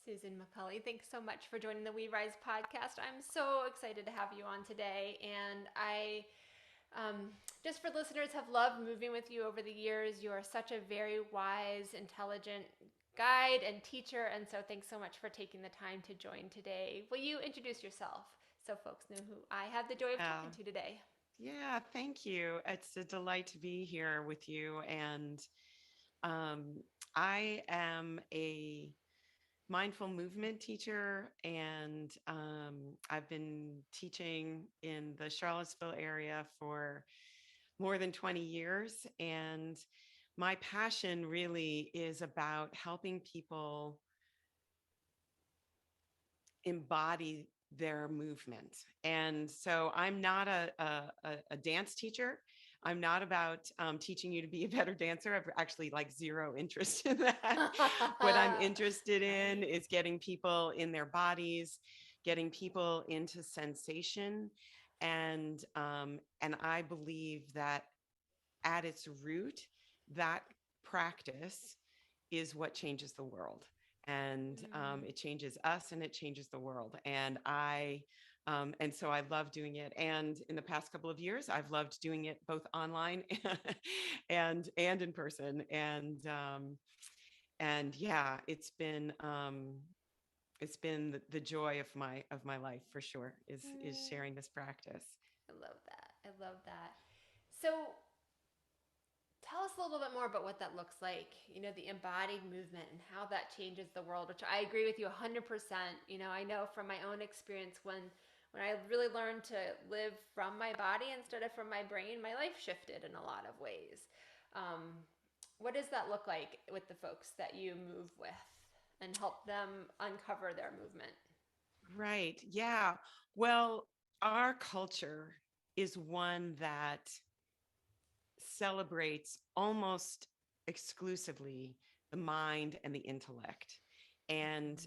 Susan McCulley. Thanks so much for joining the We Rise podcast. I'm so excited to have you on today. And just for listeners, have loved moving with you over the years. You are such a very wise, intelligent guide and teacher. And so thanks so much for taking the time to join today. Will you introduce yourself so folks know who I have the joy of Yeah, talking to today? yeah, thank you. It's a delight to be here with you. And um, I am a mindful movement teacher, and I've been teaching in the Charlottesville area for more than 20 years. And my passion really is about helping people embody their movement. And so I'm not a dance teacher. I'm not about teaching you to be a better dancer. I've actually like zero interest in that. What I'm interested in Right. is getting people in their bodies, getting people into sensation. And I believe that at its root, that practice is what changes the world. And Mm. it changes us and it changes the world. And so I love doing it. And in the past couple of years, I've loved doing it both online and in person. And yeah, it's been the joy of my life for sure is Mm. sharing this practice. I love that. I love that. So, tell us a little bit more about what that looks like, the embodied movement and how that changes the world, which I agree with you 100%. I know from my own experience when I really learned to live from my body instead of from my brain, my life shifted in a lot of ways. Um, what does that look like with the folks that you move with and help them uncover their movement? Right. Yeah. Well, our culture is one that celebrates almost exclusively the mind and the intellect. And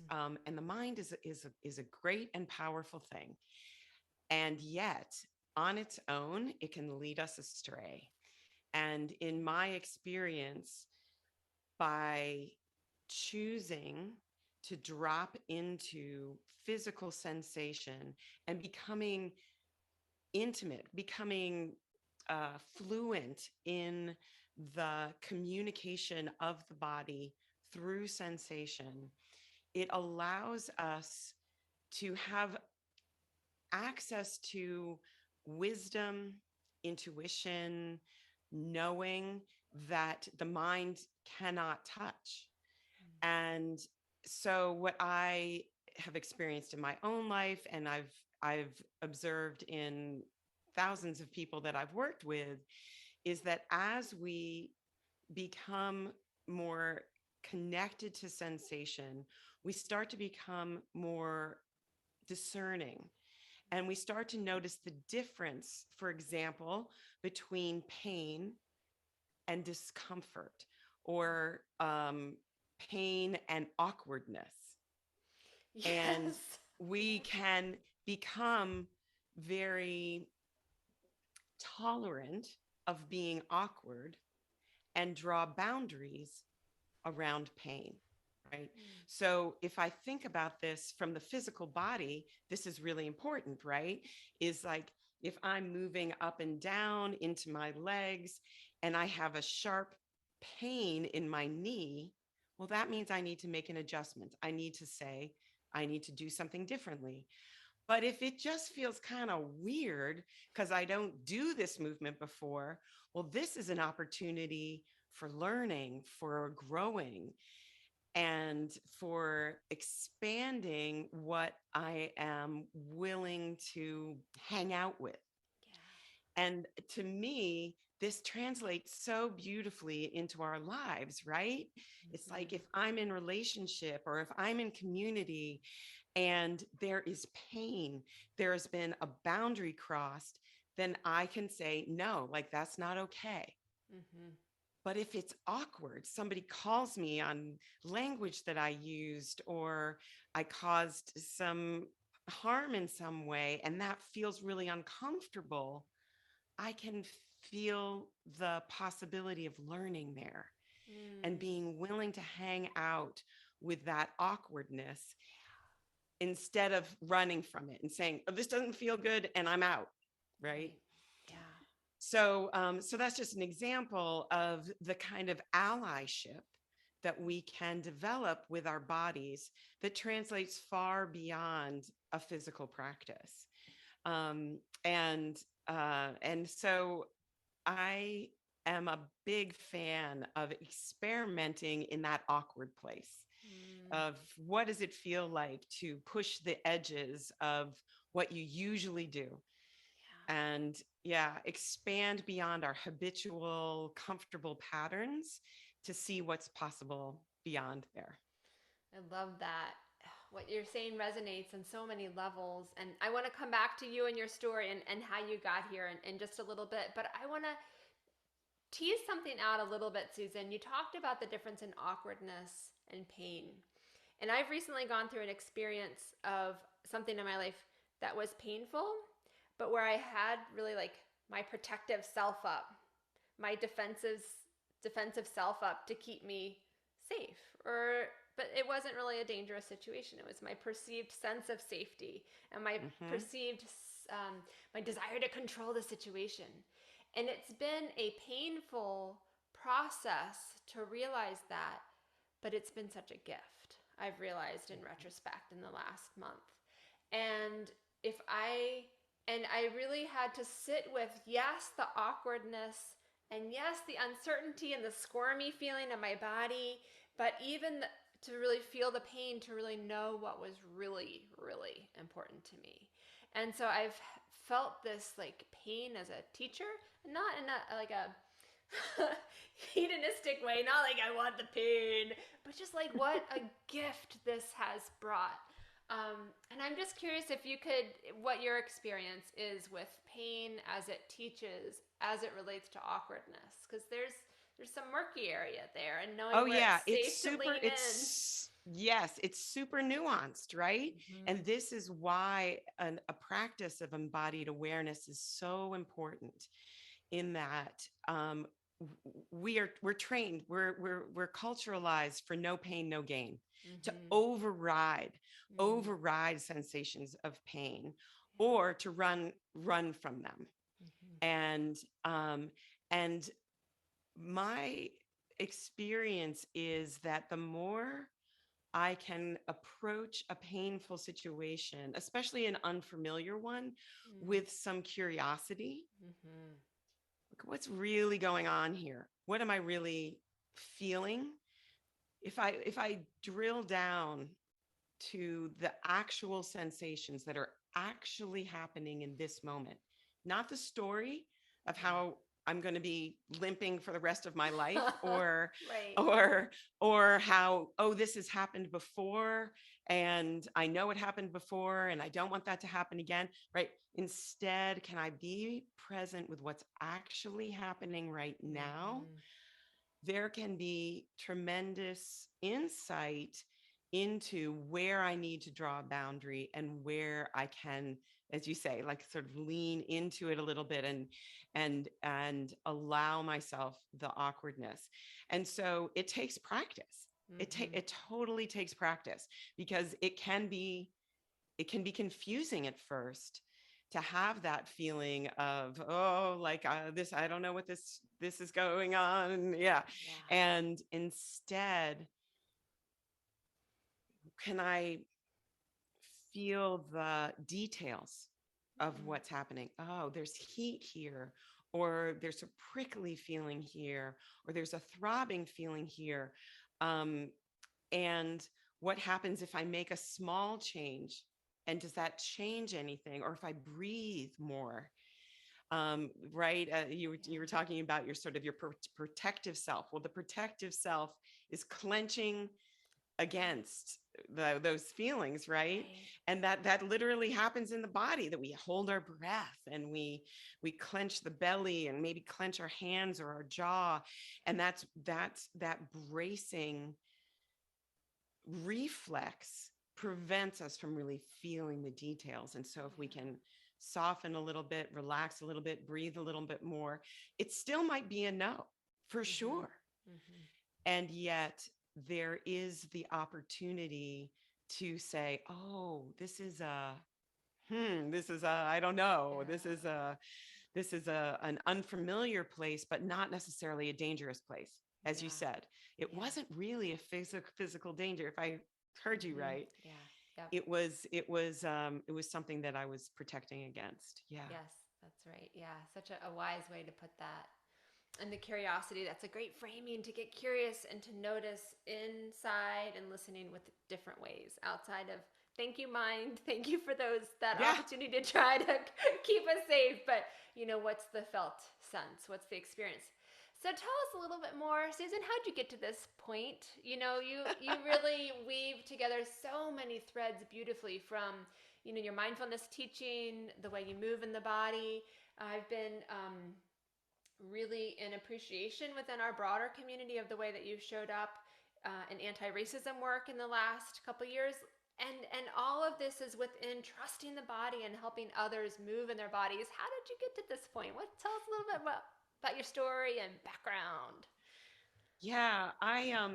the mind is a great and powerful thing. And yet, on its own, it can lead us astray. And in my experience, by choosing to drop into physical sensation and becoming intimate, becoming fluent in the communication of the body through sensation, it allows us to have access to wisdom, intuition, knowing that the mind cannot touch. And so what I have experienced in my own life and I've observed in thousands of people that I've worked with is that as we become more connected to sensation, we start to become more discerning and we start to notice the difference, for example, between pain and discomfort or pain and awkwardness. And Yes. we can become very tolerant of being awkward and draw boundaries around pain, right? Mm. So if I think about this from the physical body, this is really important, right? Is like if I'm moving up and down into my legs and I have a sharp pain in my knee, well, that means I need to make an adjustment. I need to say, I need to do something differently. But if it just feels kind of weird because I don't do this movement before, well, this is an opportunity for learning, for growing, and for expanding what I am willing to hang out with. And to me, this translates so beautifully into our lives, right? It's Yeah. like if I'm in relationship or if I'm in community and there is pain, there has been a boundary crossed, then I can say, no, like that's not okay. Mm-hmm. But if it's awkward, somebody calls me on language that I used, or I caused some harm in some way, and that feels really uncomfortable, I can feel the possibility of learning there and Mm. being willing to hang out with that awkwardness instead of running from it and saying, oh, this doesn't feel good and I'm out. Right. Yeah. So that's just an example of the kind of allyship that we can develop with our bodies that translates far beyond a physical practice. And so I am a big fan of experimenting in that awkward place of what does it feel like to push the edges of what you usually do. And expand beyond our habitual, comfortable patterns to see what's possible beyond there. I love that. What you're saying resonates on so many levels. And I want to come back to you and your story and how you got here in just a little bit. But I want to tease something out a little bit, Susan. You talked about the difference in awkwardness and pain. And I've recently gone through an experience of something in my life that was painful, but where I had really like my protective self up, my defensive self up to keep me safe. But it wasn't really a dangerous situation. It was my perceived sense of safety and my perceived my desire to control the situation. And it's been a painful process to realize that, but it's been such a gift. I've realized in retrospect in the last month. And I really had to sit with, yes, the awkwardness, and yes, the uncertainty and the squirmy feeling in my body, but even to really feel the pain, to really know what was really, really important to me. And so I've felt this like pain as a teacher, not in a hedonistic way, not like I want the pain, but just like what a gift this has brought. And I'm just curious if you could, what your experience is with pain as it teaches, as it relates to awkwardness, because there's some murky area there, and knowing it's safe to lean in. Yes, it's super nuanced, right? And this is why a practice of embodied awareness is so important. In that we're trained, we're culturalized for no pain, no gain, to override sensations of pain, or to run from them. And my experience is that the more I can approach a painful situation, especially an unfamiliar one, with some curiosity. What's really going on here? What am I really feeling? If I drill down to the actual sensations that are actually happening in this moment, not the story of how I'm going to be limping for the rest of my life, or or how, oh, this has happened before and I know it happened before and I don't want that to happen again, right? Instead, can I be present with what's actually happening right now? There can be tremendous insight into where I need to draw a boundary and where I can, as you say, like sort of lean into it a little bit and allow myself the awkwardness. And so it takes practice. It totally takes practice, because it can be confusing at first to have that feeling of, oh, like this, I don't know what this is going on. And instead, can I feel the details of what's happening? Oh, there's heat here, or there's a prickly feeling here, or there's a throbbing feeling here. And what happens if I make a small change? And does that change anything? Or if I breathe more? Right? You were talking about your sort of your protective self. Well, the protective self is clenching against those feelings, right? And that literally happens in the body, that we hold our breath and we clench the belly and maybe clench our hands or our jaw, and that bracing reflex prevents us from really feeling the details. And so if we can soften a little bit, relax a little bit, breathe a little bit more, it still might be a no, for sure. And yet there is the opportunity to say, oh, this is I don't know, this is an unfamiliar place, but not necessarily a dangerous place. As you Yeah. said, it Yeah. wasn't really a physical danger. If I heard you right, Yeah. Yep. it was something that I was protecting against. Yeah. Yes, that's right. Yeah. Such a wise way to put that. And the curiosity, that's a great framing to get curious and to notice inside and listening with different ways outside of thank you mind, thank you for that Yeah. opportunity to try to keep us safe, but what's the felt sense, what's the experience. So tell us a little bit more, Susan. How'd you get to this point? You really weave together so many threads beautifully from your mindfulness teaching, the way you move in the body. I've been really in appreciation within our broader community of the way that you've showed up in anti-racism work in the last couple of years. And all of this is within trusting the body and helping others move in their bodies. How did you get to this point? Tell us a little bit about your story and background. Yeah, I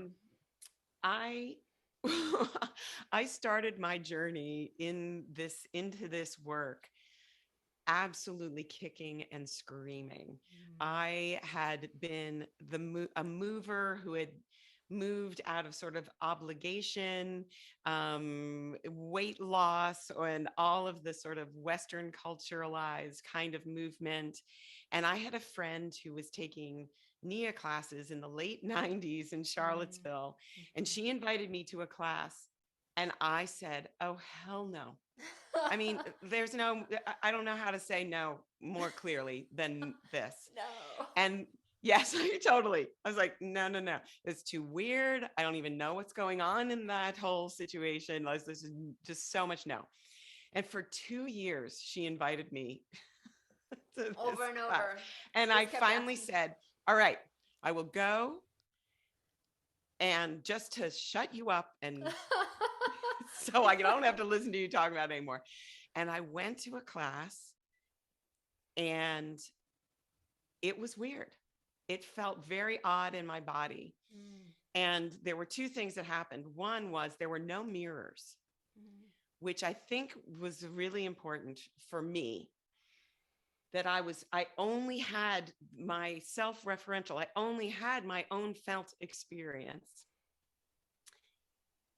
I started my journey into this work absolutely kicking and screaming. I had been a mover who had moved out of sort of obligation, weight loss, and all of the sort of Western culturalized kind of movement. And I had a friend who was taking Nia classes in the late 90s in Charlottesville, and she invited me to a class. And I said, oh, hell no. I mean, I don't know how to say no more clearly than this. No. And yes, totally. I was like, no, no, no. It's too weird. I don't even know what's going on in that whole situation. This is just so much no. And for 2 years, she invited me to this Over and class. over. And Just I kept finally asking. said, all right, I will go. And just to shut you up and so I don't have to listen to you talk about it anymore. And I went to a class and it was weird. It felt very odd in my body. And there were two things that happened. One was there were no mirrors, which I think was really important for me. That I only had my self-referential, I only had my own felt experience.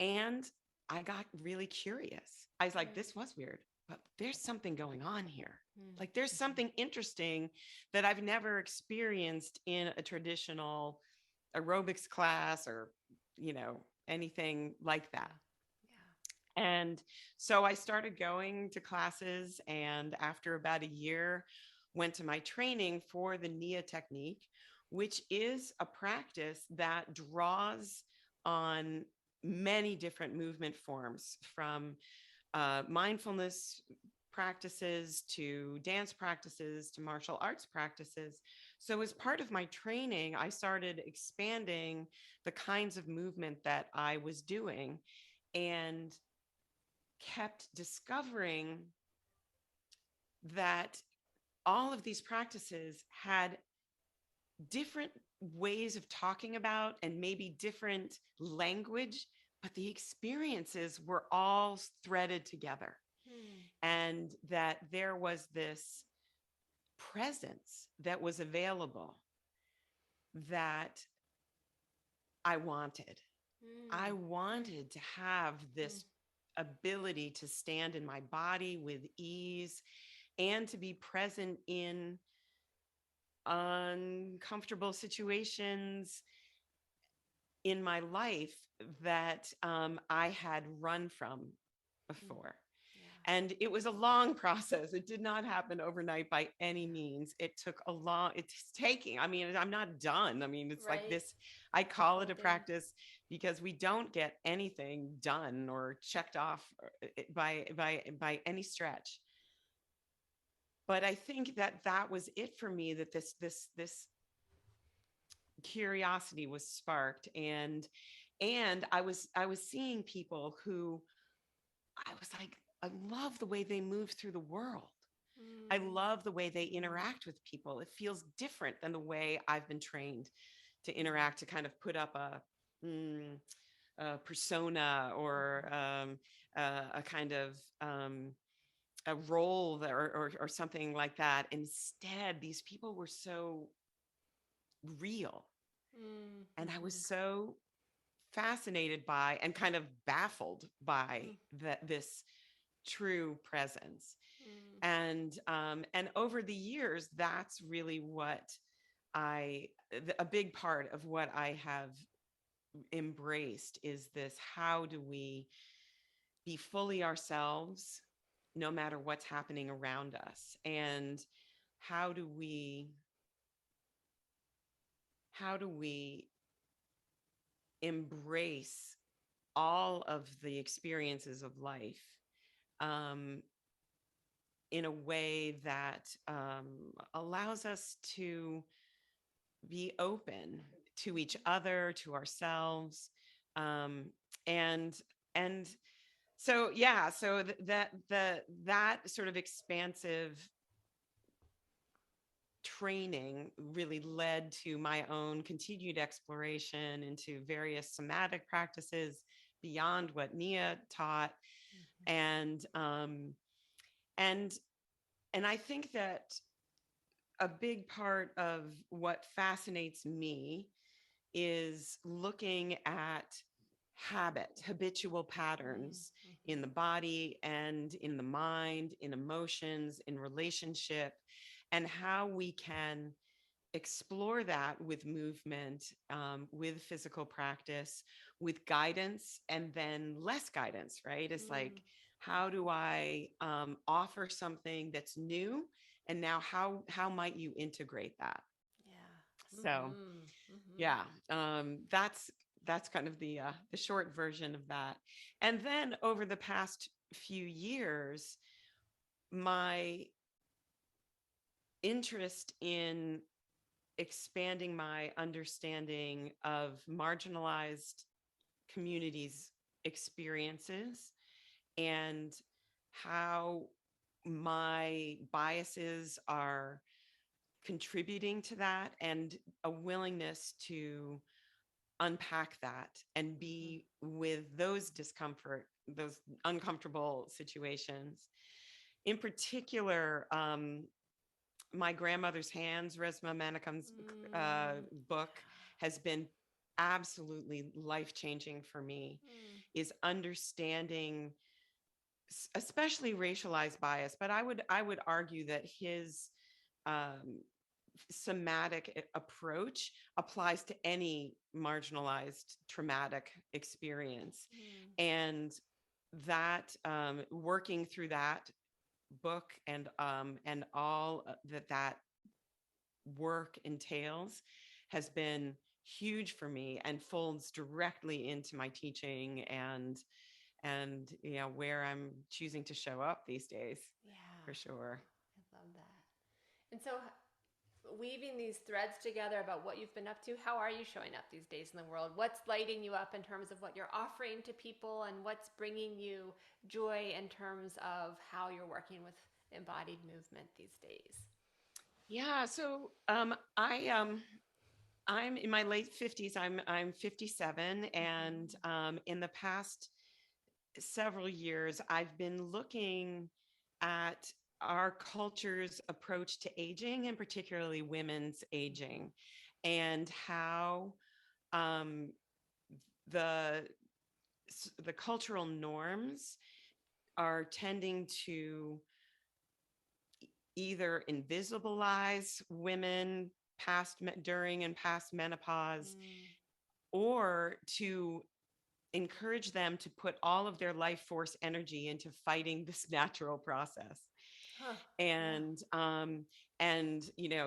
And I got really curious. I was like, this was weird, but there's something going on here. Like there's something interesting that I've never experienced in a traditional aerobics class or, anything like that. Yeah. And so I started going to classes, and after about a year, went to my training for the Nia Technique, which is a practice that draws on many different movement forms, from mindfulness practices to dance practices to martial arts practices. So as part of my training, I started expanding the kinds of movement that I was doing and kept discovering that all of these practices had different ways of talking about and maybe different language, but the experiences were all threaded together. And that there was this presence that was available that I wanted. I wanted to have this ability to stand in my body with ease and to be present in uncomfortable situations in my life that I had run from before. And it was a long process. It did not happen overnight by any means. It's taking, I'm not done. It's Right. like this, I call it a practice because we don't get anything done or checked off by any stretch. But I think that was it for me, that this curiosity was sparked, and I was seeing people who I was like, I love the way they move through the world. I love the way they interact with people. It feels different than the way I've been trained to interact, to kind of put up mm, persona or a kind of a role that, or something like that. Instead, these people were so real. And I was Mm-hmm. so fascinated by and kind of baffled by this true presence. Mm-hmm. And over the years, that's really what a big part of what I have embraced is this: how do we be fully ourselves no matter what's happening around us? And how do we how do we embrace all of the experiences of life um, in a way that allows us to be open to each other, to ourselves, um, and and so yeah, so that sort of expansive training really led to my own continued exploration into various somatic practices beyond what Nia taught, and and and I think that a big part of what fascinates me is looking at habitual patterns in the body and in the mind, in emotions, in relationship, and how we can explore that with movement, with physical practice, with guidance, and then less guidance, right? It's like, how do I offer something that's new? And now how might you integrate that? Yeah. So Mm-hmm. Mm-hmm. yeah, that's kind of the short version of that. And then over the past few years, my interest in expanding my understanding of marginalized communities' experiences and how my biases are contributing to that, and a willingness to unpack that and be with those uncomfortable situations. In particular, my grandmother's hands, Resma Manikam's book, has been absolutely life-changing for me, is understanding especially racialized bias, but I would argue that his um, somatic approach applies to any marginalized traumatic experience. And that working through that book and all that work entails has been huge for me and folds directly into my teaching and where I'm choosing to show up these days, Yeah. for sure. I love that. And so, weaving these threads together about what you've been up to, how are you showing up these days in the world? What's lighting you up in terms of what you're offering to people, and what's bringing you joy in terms of how you're working with embodied movement these days? Yeah, so I'm in my late 50s. I'm 57, and in the past several years, I've been looking at our culture's approach to aging, and particularly women's aging, and how um, the the cultural norms are tending to either invisibilize women during and past menopause, or to encourage them to put all of their life force energy into fighting this natural process. Huh. Yeah. And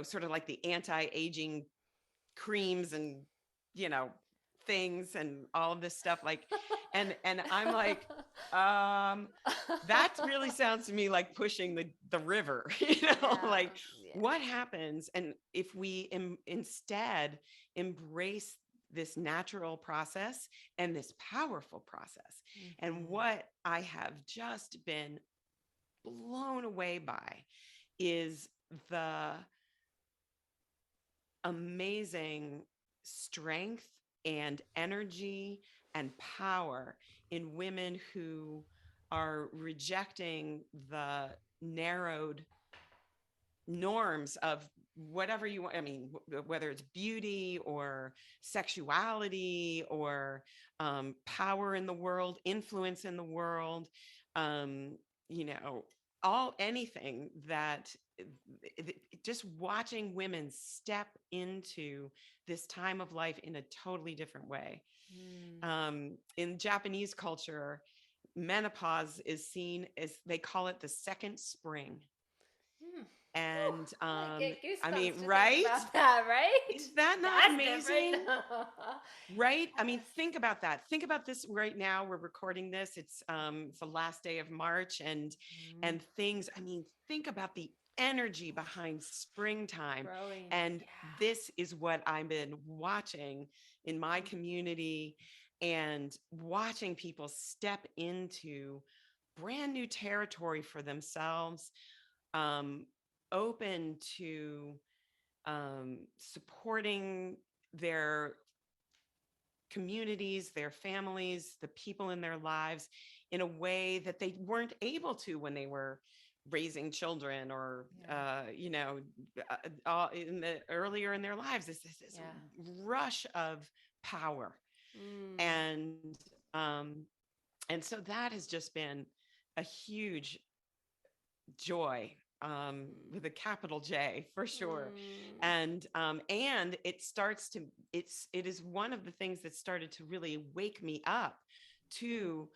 sort of like the anti-aging creams and you know things and all of this stuff, like, and I'm like, um that really sounds to me like pushing the river. Yeah. Like, what happens and if we instead embrace this natural process and this powerful process? And what I have just been blown away by is the amazing strength and energy and power in women who are rejecting the narrowed norms of whatever you want. I mean, whether it's beauty or sexuality or power in the world, influence in the world, um, you know, all anything that just watching women step into this time of life in a totally different way. Mm. In Japanese culture, menopause is seen as, they call it the second spring. Hmm. And I get I mean, goosebumps to think right? about that, right? Is that not That's different. amazing? Right? I mean, Yes. think about that. Think about this right now. We're recording this. It's the last day of March, Mm. and things, I mean, think about the energy behind springtime. Growing. And Yeah. this is what I've been watching in my community, and watching people step into brand new territory for themselves, um, open to supporting their communities, their families, the people in their lives in a way that they weren't able to when they were raising children, or Yeah. in the earlier in their lives. This Yeah. rush of power, Mm. and um, and so that has just been a huge joy, with a capital J for sure. Mm. And it is one of the things that started to really wake me up to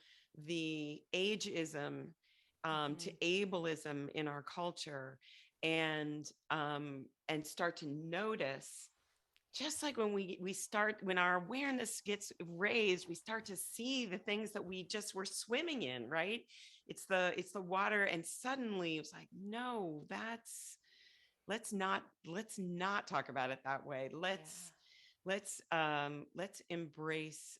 the ageism, to Mm-hmm. ableism in our culture, and start to notice, just like when when our awareness gets raised, we start to see the things that we just were swimming in, right? It's the water, and suddenly it's like, no, let's not talk about it that way. Yeah. Let's embrace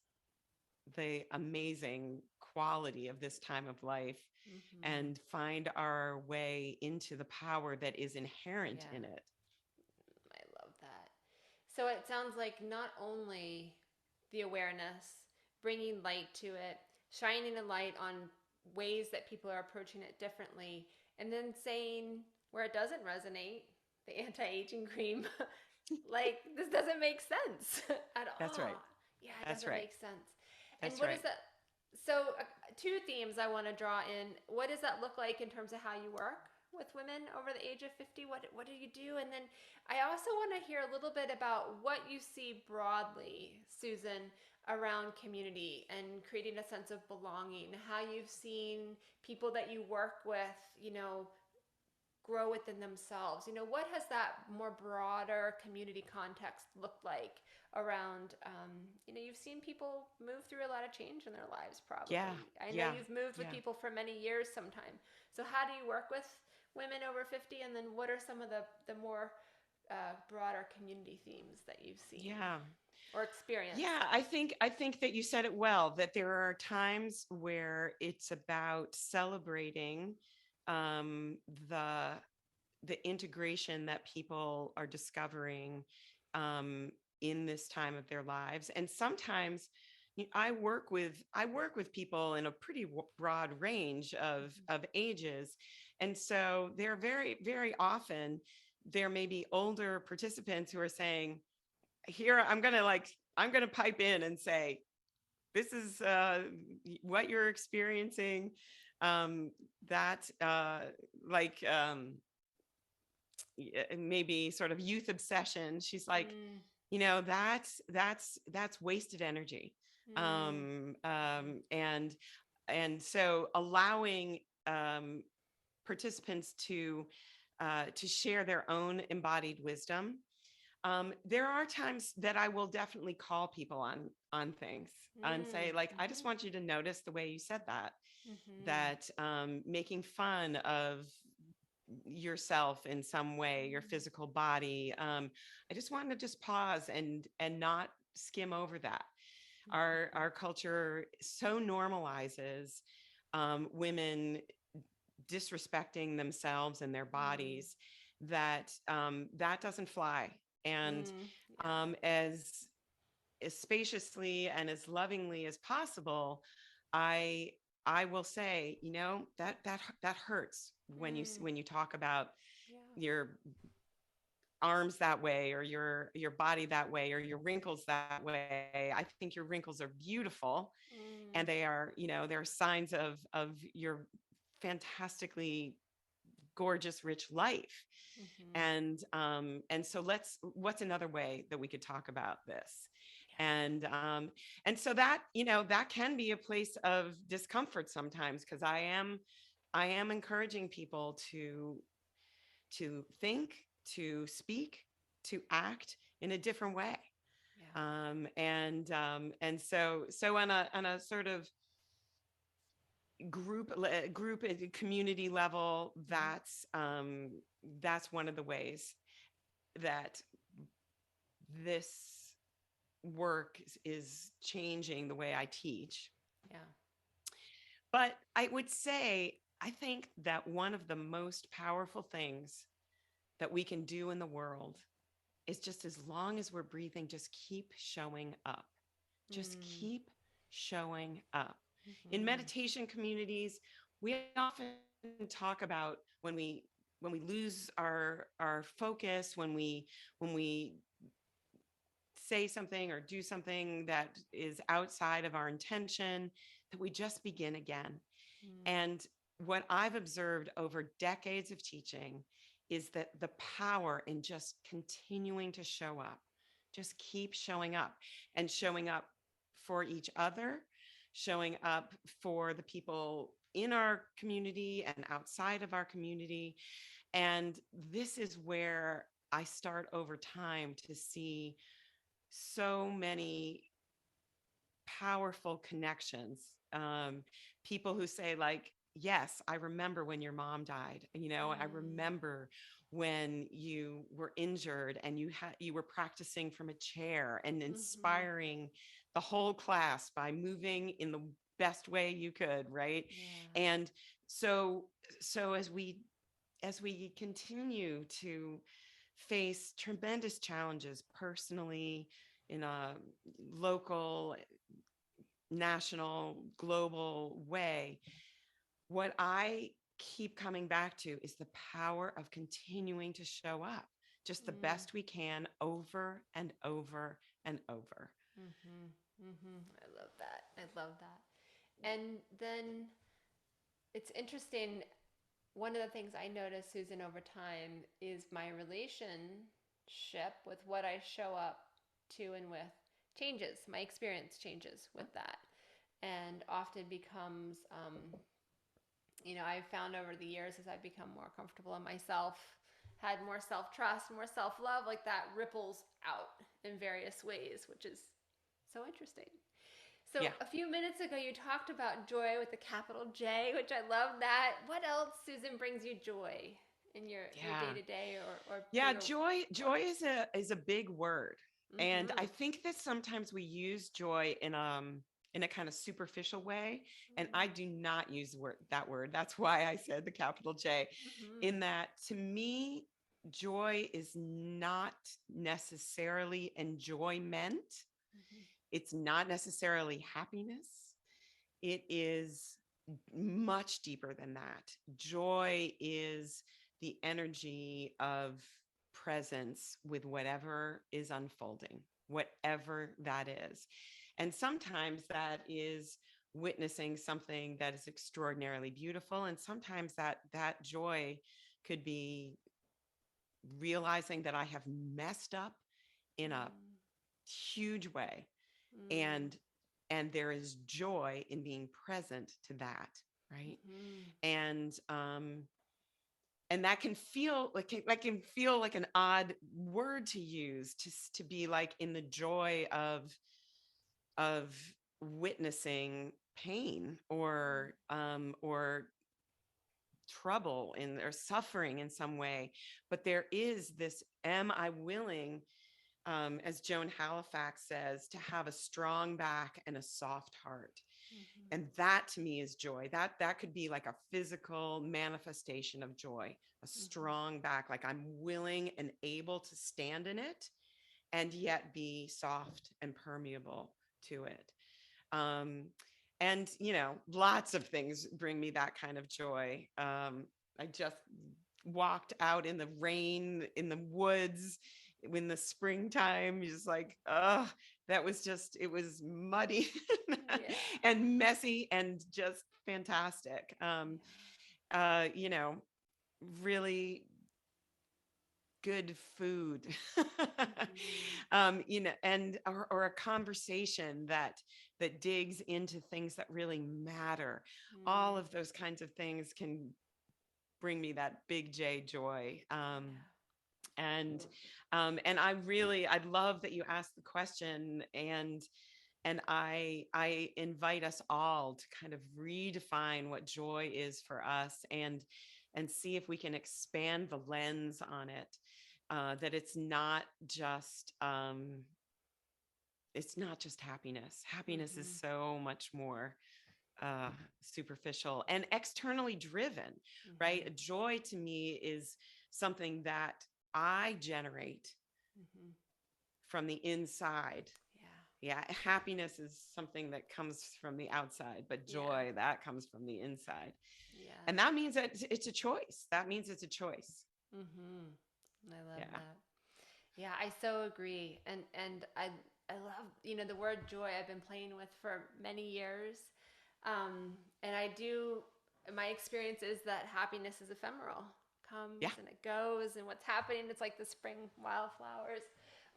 the amazing quality of this time of life, Mm-hmm. and find our way into the power that is inherent Yeah. in it. I love that. So it sounds like not only the awareness, bringing light to it, shining a light on ways that people are approaching it differently, and then saying where it doesn't resonate, the anti aging cream, like, this doesn't make sense at That's right. all. Yeah, it That's doesn't right. make sense. And That's what is right. that? So, two themes I want to draw in. What does that look like in terms of how you work with women over the age of 50? What do you do? And then I also want to hear a little bit about what you see broadly, Susan, around community and creating a sense of belonging, how you've seen people that you work with, grow within themselves. What has that more broader community context looked like around, you've seen people move through a lot of change in their lives, Yeah. probably. I know Yeah. you've moved with Yeah. people for many years sometime. So how do you work with women over 50? And then what are some of the more broader community themes that you've seen Yeah. or experienced? Yeah, I think that you said it well, that there are times where it's about celebrating, um, the the integration that people are discovering, um, in this time of their lives. And sometimes I work with people in a pretty broad range of ages, and so they're very, very often, there may be older participants who are saying, here, I'm gonna pipe in and say, this is what you're experiencing, um, that like maybe sort of youth obsession. She's like, Mm, that's wasted energy. mm, And so allowing, participants to share their own embodied wisdom. There are times that I will definitely call people on things and mm, say, like, I just mm, want you to notice the way you said that, mm-hmm. that making fun of yourself in some way, your physical body. I just want to just pause and not skim over that. Our culture so normalizes, women disrespecting themselves and their Mm, bodies, that that doesn't fly. And mm, yeah. as as spaciously and as lovingly as possible, I I will say, that hurts Mm. when you talk about Yeah. your arms that way, or your body that way, or your wrinkles that way. I think your wrinkles are beautiful, and Mm. they're signs of your fantastically gorgeous, rich life. Mm-hmm. And so what's another way that we could talk about this? Yeah. And so that, that can be a place of discomfort sometimes, because I am encouraging people to think, to speak, to act in a different way. Yeah. And so on a sort of group and community level, Mm-hmm. that's one of the ways that this work is changing the way I teach. Yeah. But I would say, I think that one of the most powerful things that we can do in the world is, just as long as we're breathing, just keep showing up. Just Mm. keep showing up. In Mm-hmm. meditation communities, we often talk about when we lose our focus, when we say something or do something that is outside of our intention, that we just begin again. Mm. And what I've observed over decades of teaching is that the power in just continuing to show up, just keep showing up for each other, showing up for the people in our community and outside of our community. And this is where I start over time to see so many powerful connections. People who say, like, yes, I remember when your mom died. I Mm. remember when you were injured and you were practicing from a chair and Mm-hmm. inspiring the whole class by moving in the best way you could, right? Yeah. And so so as we continue to face tremendous challenges personally, in a local, national, global way, what I keep coming back to is the power of continuing to show up just the Mm. best we can, over and over and over. Mm-hmm. Mm-hmm. I love that. I love that. And then it's interesting. One of the things I notice, Susan, over time is my relationship with what I show up to and with changes. My experience changes with that, and often becomes, I've found over the years, as I've become more comfortable in myself, had more self trust, more self love, like that ripples out in various ways, which is so interesting. So Yeah. a few minutes ago, you talked about joy with a capital J, which I love that. What else, Susan, brings you joy in your day Yeah. to day or Yeah, bigger joy work? is a big word. And I Mm-hmm. think that sometimes we use joy in a kind of superficial way, and I do not use that word. That's why I said the capital J. Mm-hmm. In that, to me, joy is not necessarily enjoyment. Mm-hmm. It's not necessarily happiness. It is much deeper than that. Joy is the energy of presence with whatever is unfolding, whatever that is. And sometimes that is witnessing something that is extraordinarily beautiful. And sometimes that joy could be realizing that I have messed up in a huge way, Mm-hmm. and there is joy in being present to that, right? Mm-hmm. And that can feel like an odd word to use, to be like in the joy of witnessing pain, or trouble in or suffering in some way. But there is this, am I willing, as Joan Halifax says, to have a strong back and a soft heart. Mm-hmm. And that to me is joy. That could be like a physical manifestation of joy, a Mm-hmm. strong back, like I'm willing and able to stand in it and yet be soft and permeable to it. Um, and, lots of things bring me that kind of joy. I just walked out in the rain in the woods in the springtime, just like, it was muddy Yeah. and messy and just fantastic. Uh, you know, really good food. Mhm. And or a conversation that digs into things that really matter. All Mm. of those kinds of things can bring me that big J joy. Yeah. And I love that you asked the question, and I invite us all to kind of redefine what joy is for us, and see if we can expand the lens on it. That it's not just happiness. Happiness is Mhm. so much more uh, superficial and externally driven, right? Mhm. Joy to me is something that I generate Mhm. from the inside. Yeah. Yeah, happiness is something that comes from the outside, but Yeah. joy, that comes from the inside. Yeah. And that means that it's a choice. That means it's a choice. Mhm. I love Yeah. that. Yeah, I so agree. And I love, the word joy I've been playing with for many years. And I do my experience is that happiness is ephemeral. Yeah. Comes and it goes, and what's happening, it's like the spring wildflowers.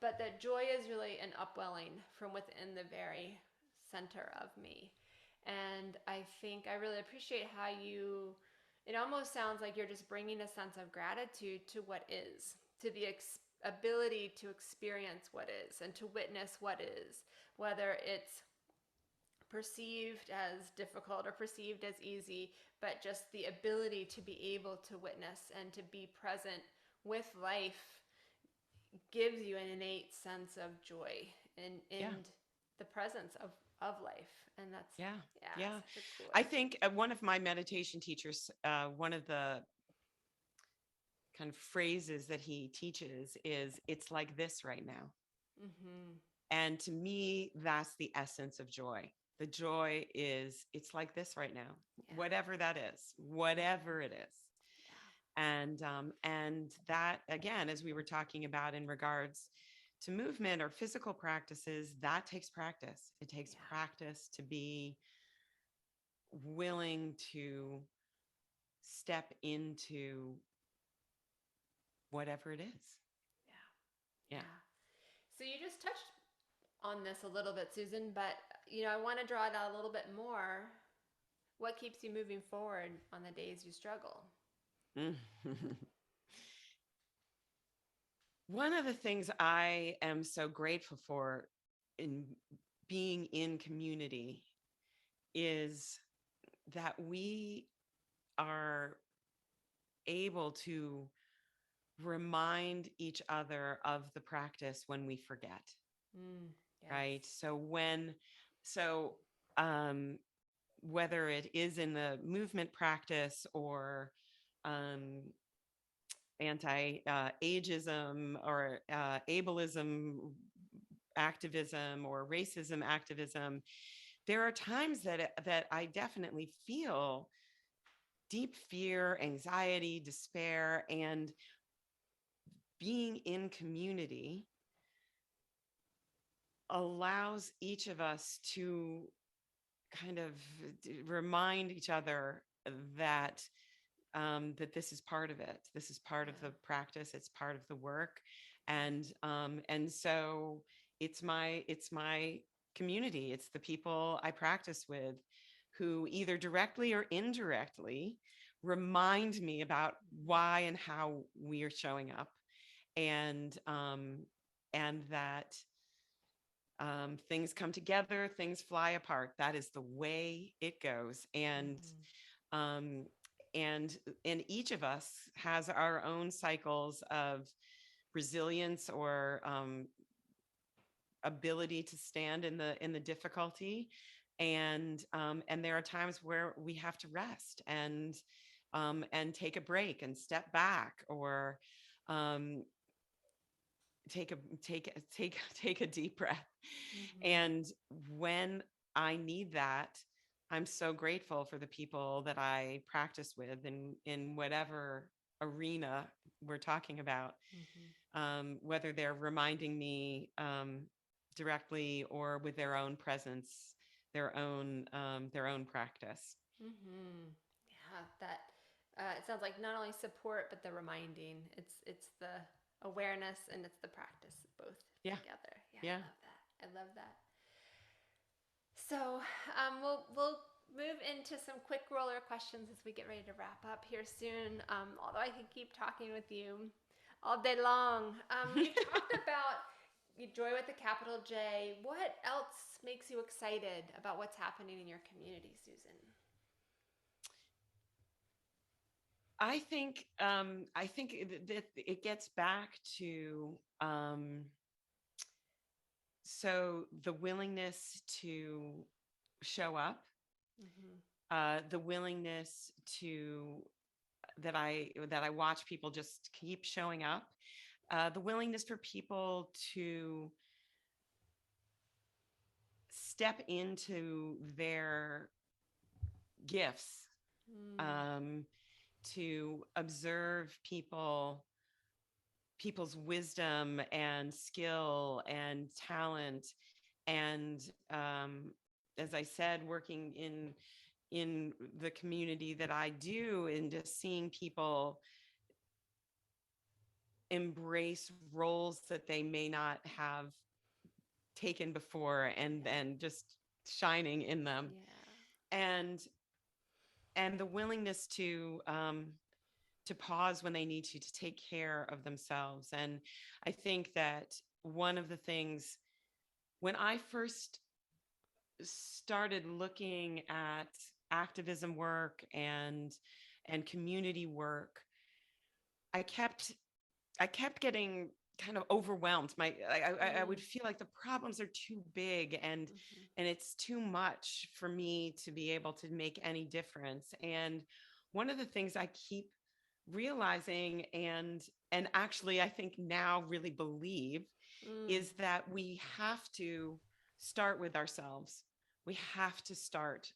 But that joy is really an upwelling from within the very center of me. And I think I really appreciate how it almost sounds like you're just bringing a sense of gratitude to what is, to the ability to experience what is and to witness what is, whether it's perceived as difficult or perceived as easy, but just the ability to be able to witness and to be present with life gives you an innate sense of joy in Yeah. the presence of life. And that's, Yeah. yeah, Yeah. such a cool I experience. think one of my meditation teachers, one of the kind of phrases that he teaches is, it's like this right now. Mm-hmm. And to me, that's the essence of joy. The joy is, it's like this right now, Yeah. whatever that is, whatever it is. Yeah. And that, again, as we were talking about in regards to movement or physical practices, that takes practice. It takes Yeah. practice to be willing to step into whatever it is. Yeah. Yeah. Yeah. So you just touched on this a little bit, Susan, but I want to draw it out a little bit more. What keeps you moving forward on the days you struggle? One of the things I am so grateful for in being in community is that we are able to remind each other of the practice when we forget, Mm, yes. right? So um, whether it is in the movement practice or um, anti ageism or ableism activism or racism activism, there are times that I definitely feel deep fear, anxiety, despair, and being in community allows each of us to kind of remind each other that that this is part of it. This is part of Yeah. the practice. It's part of the work, and so it's my community. It's the people I practice with, who either directly or indirectly remind me about why and how we are showing up, and that things come together, things fly apart. That is the way it goes, Mm-hmm. um, and each of us has our own cycles of resilience or ability to stand in the difficulty, and there are times where we have to rest and take a break and step back, or um, take a take a deep breath. Mm-hmm. And when I need that, I'm so grateful for the people that I practice with in whatever arena we're talking about, Mm-hmm. whether they're reminding me directly or with their own presence, their own practice. Mm-hmm. Yeah, that it sounds like not only support but the reminding. It's the awareness and it's the practice both Yeah, together. Yeah, I yeah. love that. I love that. So we'll move into some quick roller questions as we get ready to wrap up here soon. Although I could keep talking with you all day long. You've talked about joy with a capital J. What else makes you excited about what's happening in your community, Susan? I think that it gets back to so the willingness to show up, Mm-hmm. the willingness to that I watch people just keep showing up, the willingness for people to step into their gifts, Mm. um, to observe people's wisdom and skill and talent, and as I said, working in the community that I do, and just seeing people embrace roles that they may not have taken before, and Yeah. then just shining in them, Yeah. and the willingness to pause when they need to take care of themselves. And I think that one of the things, when I first started looking at activism work and community work, I kept I kept getting kind of overwhelmed. I would Mm. feel like the problems are too big, Mm-hmm. and it's too much for me to be able to make any difference. And one of the things I keep realizing, and actually I think now really believe, Mm. is that we have to start with ourselves. We have to start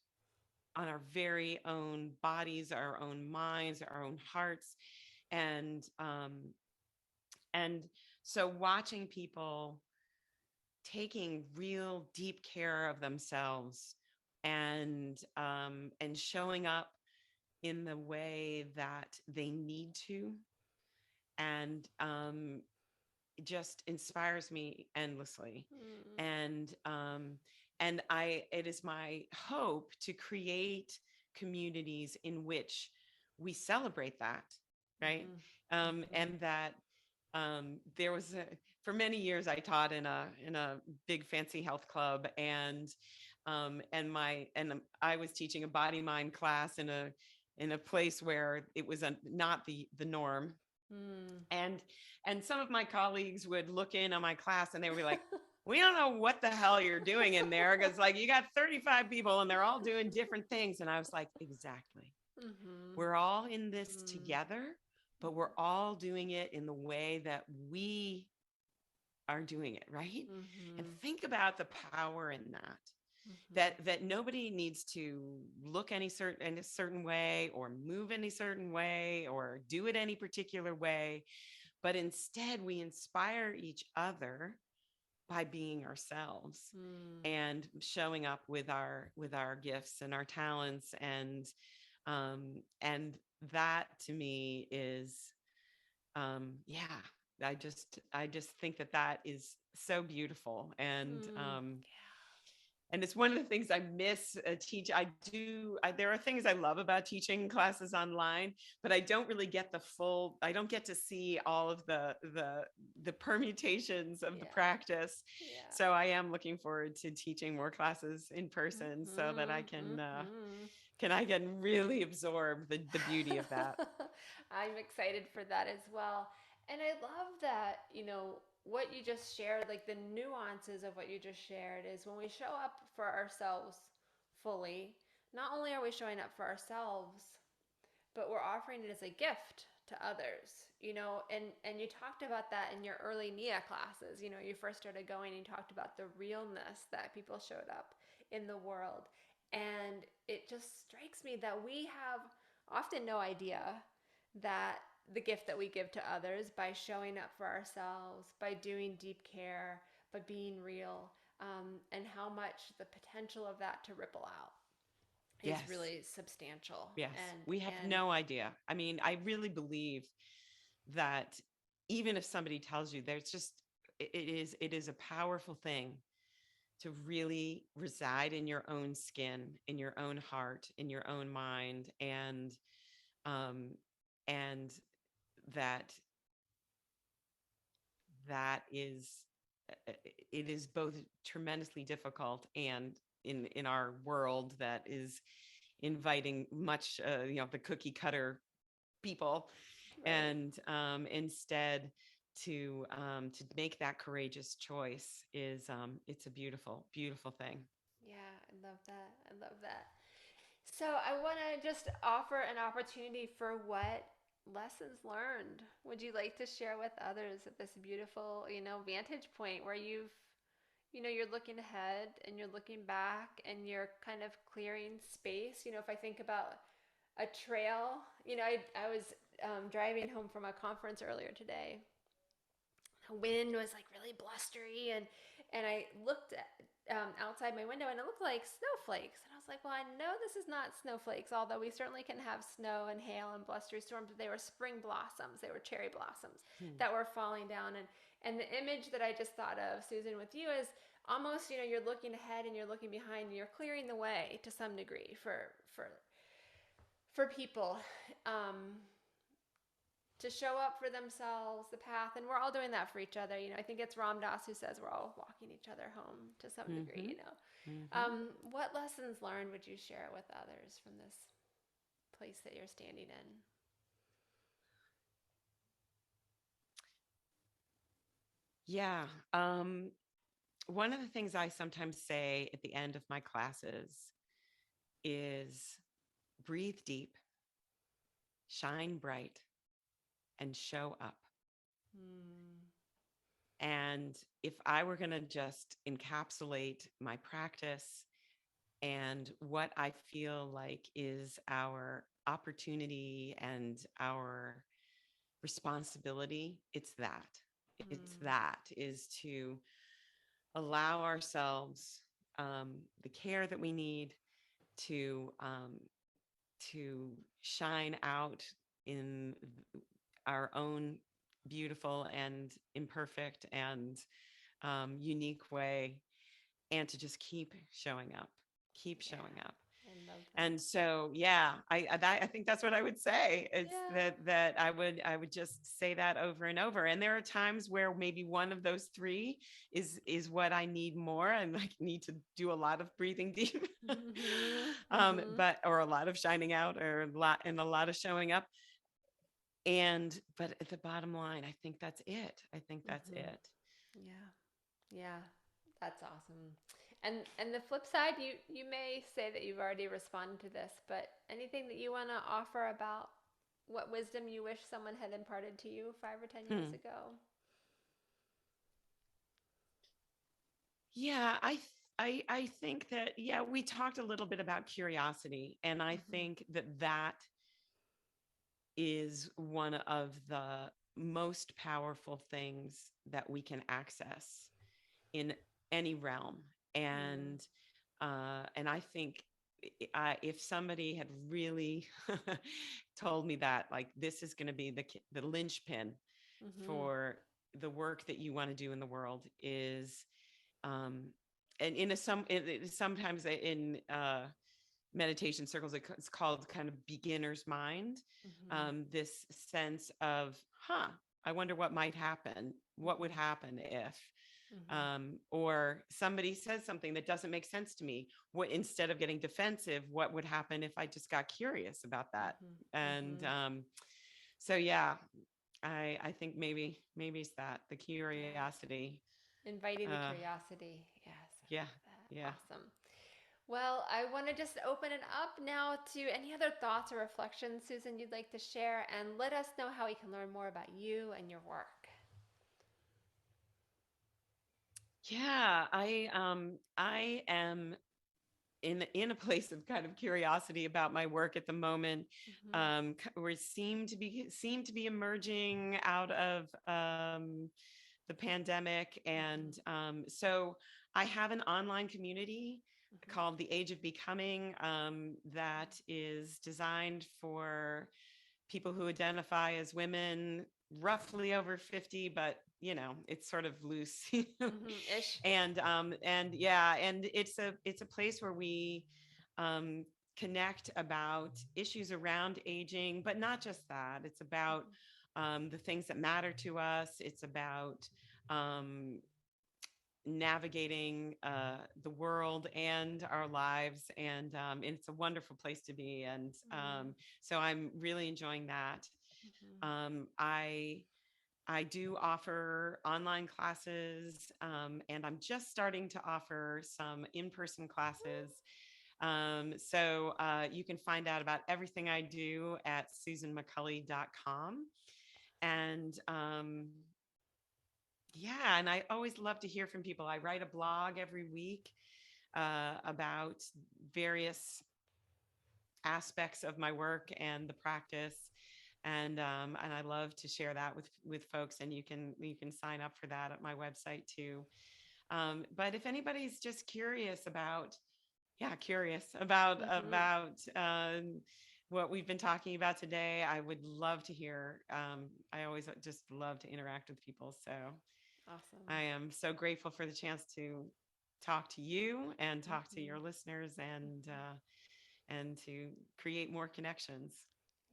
on our very own bodies, our own minds, our own hearts, and and so watching people taking real deep care of themselves, and showing up in the way that they need to, and it just inspires me endlessly. Mm. And it is my hope to create communities in which we celebrate that, right? Mm-hmm. Mm-hmm. And that there was for many years I taught in a big fancy health club, and I was teaching a body mind class in a place where it was not the norm. Mm. And and some of my colleagues would look in on my class and they would be like, we don't know what the hell you're doing in there, because like you got 35 people and they're all doing different things. And I was like, exactly, Mm-hmm. we're all in this Mm. together, but we're all doing it in the way that we are doing it, right? And Mm-hmm. think about the power in that, Mm-hmm. that nobody needs to look in a certain way, or move any certain way, or do it any particular way, but instead we inspire each other by being ourselves, Mm. and showing up with our gifts and our talents, and that to me is, yeah, I just think that that is so beautiful. Mm. And it's one of the things I miss teach. There are things I love about teaching classes online, but I don't really get I don't get to see all of the permutations of the Yeah. practice. Yeah. So I am looking forward to teaching more classes in person, so that Mm-hmm. Mm-hmm. I can really absorb the beauty of that. I'm excited for that as well. And I love that, what you just shared, like the nuances of what you just shared is when we show up for ourselves fully, not only are we showing up for ourselves, but we're offering it as a gift to to others, and you talked about that in your early Nia classes. You first started going, and you talked about the realness that people showed up in the world. And it just strikes me that we have often no idea that the gift that we give to others by showing up for ourselves, by doing deep care, by being real, and how much the potential of that to ripple out is Yes. really substantial. Yes. And We have and no idea. I mean, I really believe that even if somebody tells you, there's just, it is a powerful thing to really reside in your own skin, in your own heart, in your own mind, um and that that is it is both tremendously difficult, and in our world that is inviting much the cookie cutter people, right. and instead to make that courageous choice is it's a beautiful, beautiful thing. Yeah, I love that. I love that. So I want to just offer an opportunity for what lessons learned would you like to share with others at this beautiful, vantage point where you're looking ahead and you're looking back and you're kind of clearing space. If I think about a trail, I was driving home from a conference earlier today. The wind was like really blustery, and I looked outside my window and it looked like snowflakes. And I was like, well, I know this is not snowflakes, although we certainly can have snow and hail and blustery storms. But they were spring blossoms. They were cherry blossoms Hmm. that were falling down. And the image that I just thought of, Susan, with you is almost, you're looking ahead and you're looking behind and you're clearing the way to some degree for people. To show up for themselves, the path, and we're all doing that for each other. I think it's Ram Dass who says we're all walking each other home to some degree. Mm-hmm. What lessons learned would you share with others from this place that you're standing in? Yeah. One of the things I sometimes say at the end of my classes is breathe deep, shine bright, and show up. Hmm. And if I were going to just encapsulate my practice and what I feel like is our opportunity and our responsibility, it's that. It's Hmm. that is to allow ourselves the care that we need to shine out in our own beautiful and imperfect and unique way, and to just keep showing up, keep showing Yeah, up. I love that. And so, yeah, I think that's what I would say. It's Yeah. that I would just say that over and over. And there are times where maybe one of those three is what I need more, and I need to do a lot of breathing deep, Mm-hmm. Mm-hmm. but or a lot of shining out, or a lot of showing up. But at the bottom line, I think that's it. I think that's Mm-hmm. it. Yeah. Yeah. That's awesome. And the flip side, you may say that you've already responded to this, but anything that you want to offer about what wisdom you wish someone had imparted to you 5 or 10 years Hmm. ago? Yeah, I think that, yeah, we talked a little bit about curiosity, and I Mm-hmm. think that is one of the most powerful things that we can access in any realm. Mm. And I think if somebody had really told me that, like, this is going to be the linchpin Mm-hmm. for the work that you want to do in the world, is um and sometimes in meditation circles, it's called kind of beginner's mind. Mm-hmm. This sense of, I wonder what might happen, what would Mm-hmm. happen if, Mm-hmm. or somebody says something that doesn't make sense to me, what, instead of getting defensive, what would happen if I just got curious about that? Mm-hmm. And Mm-hmm. so, yeah, I think maybe it's that, the Yeah. curiosity. Inviting the uh curiosity. Yes, I yeah, love that. yeah. Awesome. Well, I want to just open it up now to any other thoughts or reflections, Susan, you'd like to share, and let us know how we can learn more about you and your work. Yeah, I am in a place of kind of curiosity about my work at the moment. Mm-hmm. We seem to be emerging out of the pandemic, and Mm-hmm. so I have an online community Mm-hmm. called the Age of Becoming, that is designed for people who identify as women roughly over 50, but it's sort of loose. Mm-hmm. Ish. And yeah, and it's a place where we um connect about issues around aging, but not just that. It's about Mm-hmm. the things that matter to us. It's about um navigating the world and our lives, and it's a wonderful place to be, and so I'm really enjoying that. Mm-hmm. I do offer online classes, and I'm just starting to offer some in-person classes. So you can find out about everything I do at susanmcculley.com. And yeah, and I always love to hear from people. I write a blog every week about various aspects of my work and the practice, and I love to share that with folks. And you can sign up for that at my website too. But if anybody's just curious about, yeah, curious about Mm-hmm. what we've been talking about today, I would love to hear. I always just love to interact with people. So Awesome. I am so grateful for the chance to talk to you and talk to Mm-hmm. your listeners, and to create more connections.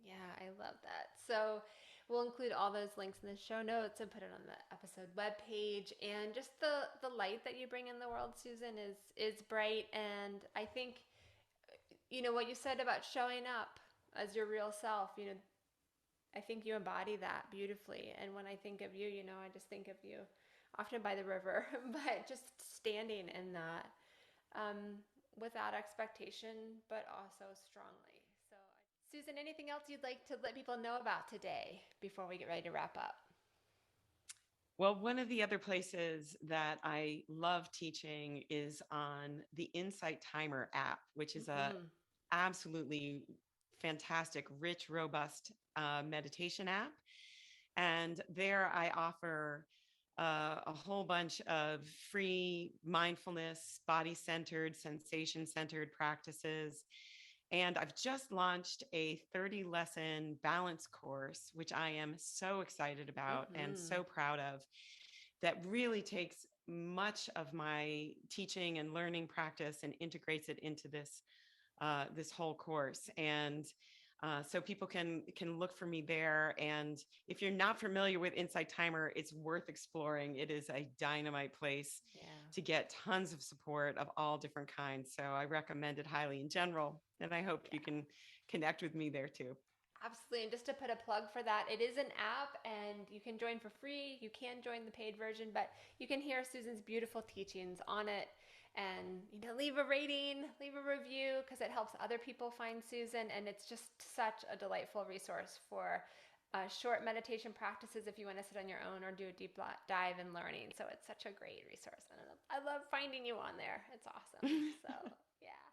Yeah, I love that. So we'll include all those links in the show notes and put it on the episode webpage. And just the light that you bring in the world, Susan, is bright. And I think what you said about showing up as your real self. I think you embody that beautifully. And when I think of you, I just think of you often by the river, but just standing in that, without expectation, but also strongly. So, Susan, anything else you'd like to let people know about today before we get ready to wrap up? Well, one of the other places that I love teaching is on the Insight Timer app, which is a Mm-hmm. absolutely fantastic, rich, robust meditation app. And there I offer a whole bunch of free mindfulness, body centered, sensation centered practices. And I've just launched a 30 lesson balance course, which I am so excited about and Mm-hmm. so proud of, that really takes much of my teaching and learning practice and integrates it into this whole course. And so people can look for me there. And if you're not familiar with Insight Timer, it's worth exploring. It is a dynamite place Yeah. to get tons of support of all different kinds. So I recommend it highly in general. And I hope you Yeah. can connect with me there too. Absolutely. And just to put a plug for that, it is an app and you can join for free. You can join the paid version, but you can hear Susan's beautiful teachings on it, and leave a rating, leave a review, because it helps other people find Susan, and it's just such a delightful resource for short meditation practices if you want to sit on your own or do a deep dive in learning. So it's such a great resource. And I love finding you on there. It's awesome. So, yeah.